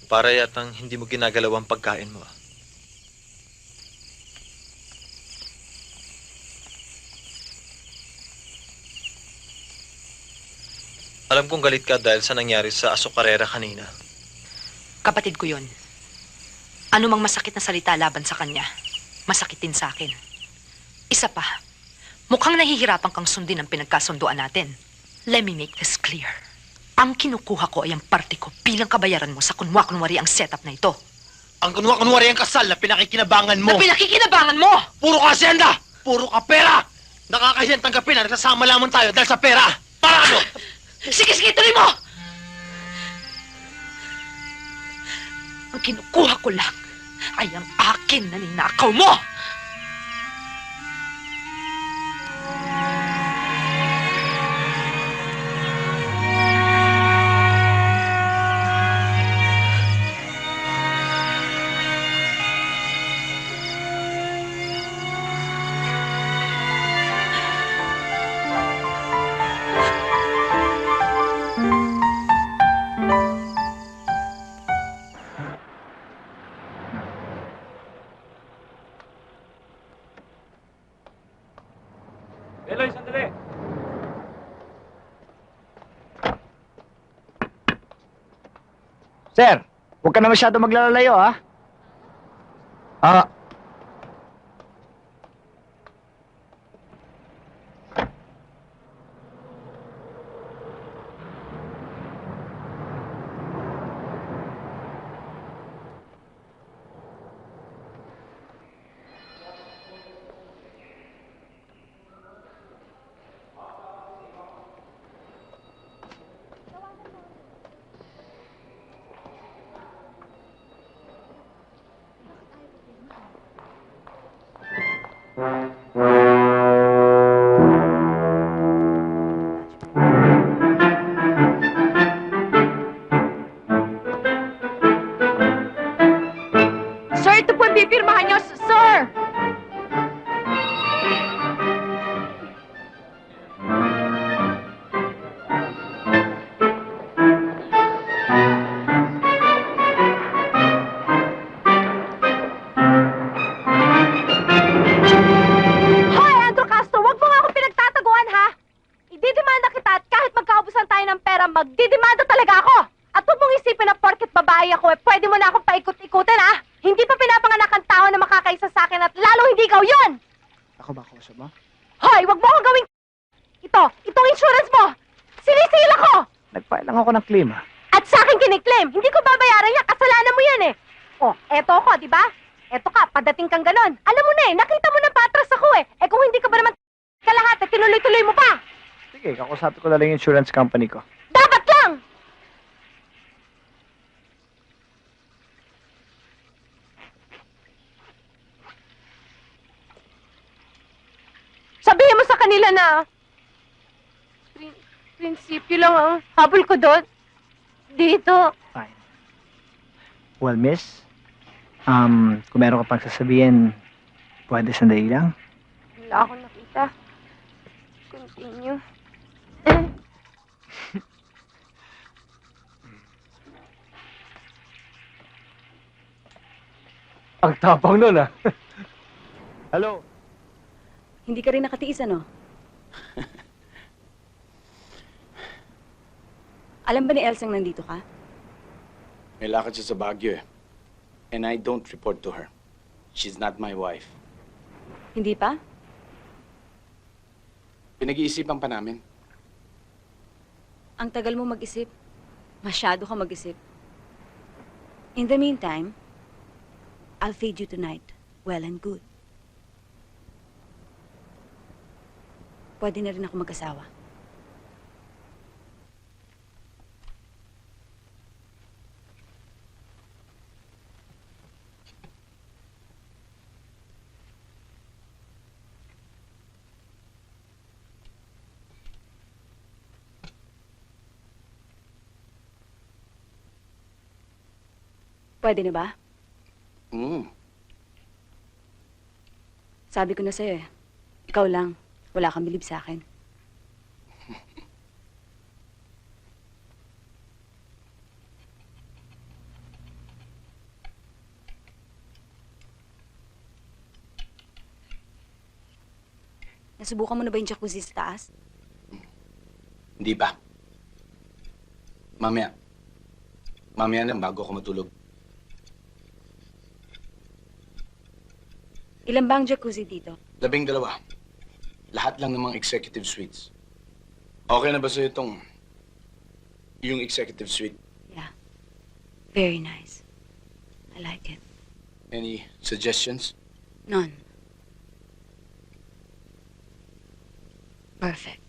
Para yatang hindi mo ginagalaw ang pagkain mo. Alam kong galit ka dahil sa nangyari sa asukarera kanina. Kapatid ko yun. Ano mang masakit na salita laban sa kanya, masakit din sa akin. Isa pa, mukhang nahihirapan kang sundin ang pinagkasunduan natin. Let me make this clear. Ang kinukuha ko ay ang parte ko bilang kabayaran mo sa kunwa-kunwari ang setup na ito. Ang kunwa-kunwari ang kasal na pinakikinabangan mo. Na pinakikinabangan mo! Puro ka asyenda! Puro ka pera! Nakakahiyang tanggapin na nagsasama lamang tayo dahil sa pera! Para ano? Sige, sige, tuloy mo! Ang kinukuha ko lang ay ang akin na ninakaw mo! Eloy, sandali! Sir, huwag ka na masyado maglalalayo, ha? Ah. Sir, ito po ang pipirmahan niyo, sir! Hoy, Andrew Castro, wag mo nga akong pinagtataguan, ha? Ididemanda kita at kahit magkaubusan tayo ng pera, magdidemanda talaga ako! At huwag mong isipin na porket babae ako, pwede mo na akong paikot-ikutin, ha? Hindi pa pinapanganak ang tao na makakaisa sa akin at lalo hindi ikaw yun! Ako ba kausap mo? Hoy, wag mo akong gawing... Itong insurance mo! Sinisil ako! Nag-file lang ako ng claim, ha? At sa akin kiniklaim, hindi ko babayaran yan, kasalanan mo yan eh! Oh, eto ako, di ba? Eto ka, padating kang ganon. Alam mo na eh, nakita mo na patras ako eh. Eh kung hindi ka ba naman kalahat, eh, tinuloy-tuloy mo pa! Sige, kakusapin ko na lang yung insurance company ko. Dapat lang! Sabihin mo sa kanila na prinsipyo lang ang habol ko doon. Dito. Fine. Well, miss, kung meron ka pang sasabihin, pwede sandali lang. Wala akong nakita. Continue. Ang tapang nun, ha? Hello? Hindi ka rin nakatiis, ano? Alam ba ni Elsang nandito ka? May lakad siya sa Baguio eh. And I don't report to her. She's not my wife. Hindi pa? Pinag-iisipan pa namin. Ang tagal mo mag-isip. Masyado ka mag-isip. In the meantime, I'll feed you tonight. Well and good. Pwede na rin ako mag-asawa. Pwede na ba? Sabi ko na sa'yo eh. Ikaw lang. Wala kang bilib sa akin. Nasubukan mo na ba yung jacuzzi sa taas? Hindi pa. Mamaya. Mamaya na bago ako matulog. Ilan ba ang jacuzzi dito? 12. Lahat lang ng mga executive suites. Okay na ba sa'yo yung executive suite? Yeah. Very nice. I like it. Any suggestions? None. Perfect.